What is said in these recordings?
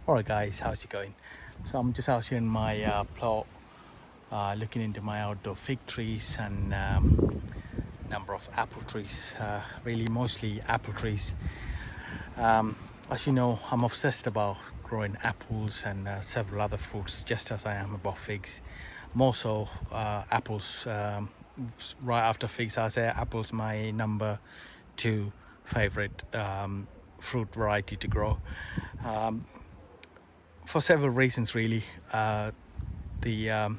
Alright guys, how's it going? So I'm just out here in my plot, looking into my outdoor fig trees and number of apple trees, really mostly apple trees. As you know, I'm obsessed about growing apples and several other fruits, just as I am about figs. More so apples, right after figs. I say apples my number two favorite fruit variety to grow. Um, for several reasons really. The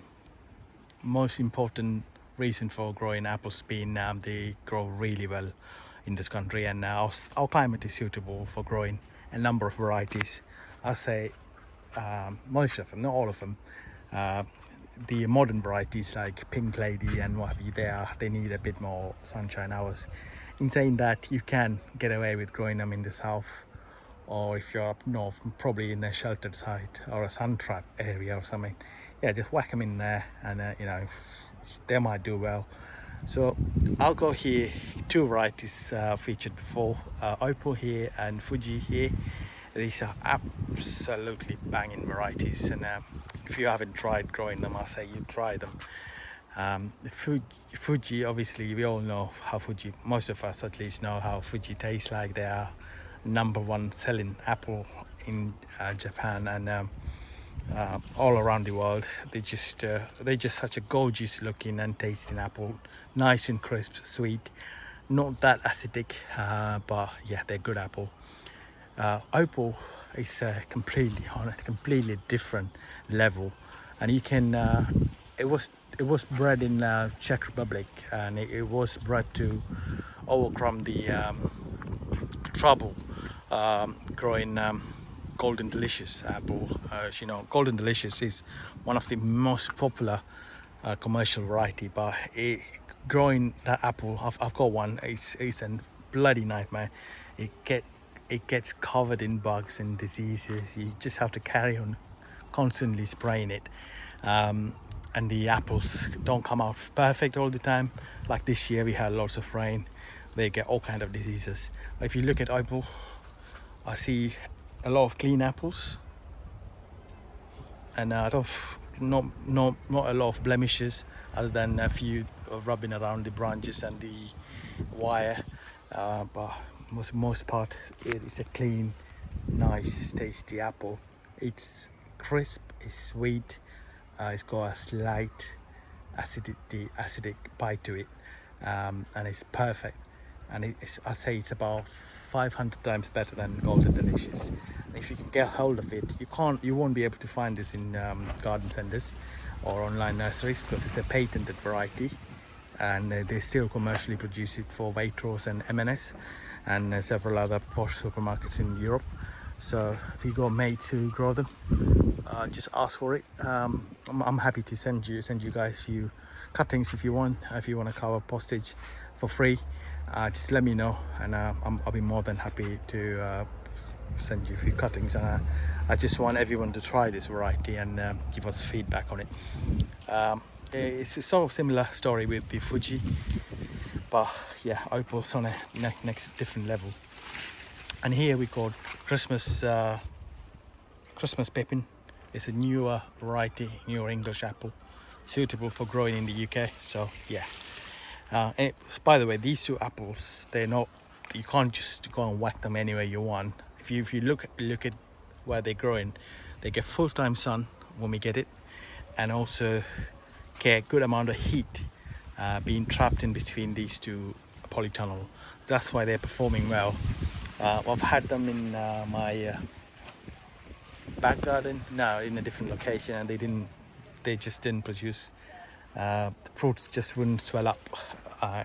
most important reason for growing apples being they grow really well in this country, and our climate is suitable for growing a number of varieties. I say most of them, not all of them. uh, the modern varieties like pink lady and what have you, they need a bit more sunshine hours. In saying that, you can get away with growing them in the south, or if you're up north, probably in a sheltered site or a sun trap area or something. Yeah, just whack them in there, and they might do well. So I'll go here. Two varieties featured before, Opal here and Fuji here. These are absolutely banging varieties, and if you haven't tried growing them, I say you try them. Fuji, obviously, we all know how Fuji, most of us at least know how Fuji tastes like. They are number one selling apple in Japan, and all around the world. They're just such a gorgeous looking and tasting apple, nice and crisp, sweet, not that acidic, but yeah, they're good apple. Opal is completely on a completely different level, and you can. It was bred in Czech Republic, and it was bred to overcome the trouble growing Golden Delicious apple. Golden Delicious is one of the most popular commercial variety, but growing that apple, I've got one. It's a bloody nightmare. It get it gets covered in bugs and diseases. You just have to carry on constantly spraying it. And the apples don't come out perfect all the time. Like this year, we had lots of rain. They get all kind of diseases. If you look at apple, I see a lot of clean apples, and not a lot of blemishes, other than a few rubbing around the branches and the wire. But most part, it's a clean, nice, tasty apple. It's crisp, it's sweet, it's got a slight acidic bite to it, and it's perfect. And I say it's about 500 times better than Golden Delicious. And if you can get hold of it, you won't be able to find this in garden centers or online nurseries, because it's a patented variety, and they still commercially produce it for Waitrose and M&S and several other posh supermarkets in Europe. So if you got made to grow them, just ask for it. I'm happy to send you guys a few cuttings if you want to cover postage for free. Just let me know, and I'll be more than happy to send you a few cuttings. And I just want everyone to try this variety and give us feedback on it. It's a sort of similar story with the Fuji, but yeah, Opal's on a next different level. And here we got Christmas Pippin. It's a newer variety, newer English apple, suitable for growing in the UK. So yeah. By the way, these two apples, you can't just go and whack them anywhere you want. If you look at where they're growing, they get full-time sun when we get it, and also get a good amount of heat being trapped in between these two polytunnel. That's why they're performing well. I've had them in my back garden, now in a different location, and they just didn't produce. Fruits just wouldn't swell up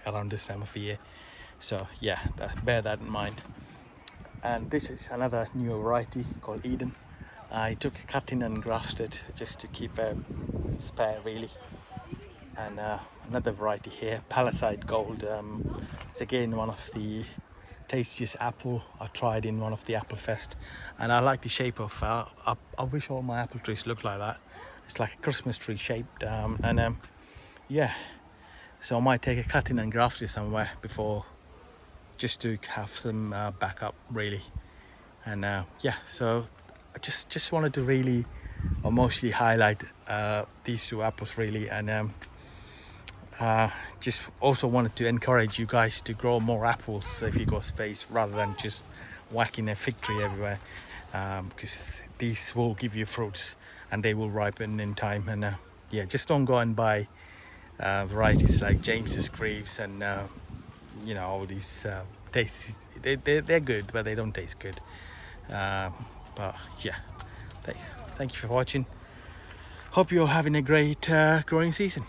around this time of the year. So yeah, bear that in mind. And this is another new variety called Eden. I took a cutting and grafted just to keep a spare really. And another variety here, Palisade Gold. It's again one of the tastiest apple I tried in one of the Apple Fest, and I like the shape of. I wish all my apple trees look like that. It's like a Christmas tree shaped, yeah. So I might take a cutting and graft it somewhere before, just to have some backup really. And yeah, so I just wanted to really mostly highlight these two apples really, and just also wanted to encourage you guys to grow more apples if you got space, rather than just whacking a fig tree everywhere, because these will give you fruits and they will ripen in time. And yeah, just don't go and buy varieties like James's Creeps and you know, all these tastes. They're good, but they don't taste good. But yeah, thank you for watching. Hope you're having a great growing season.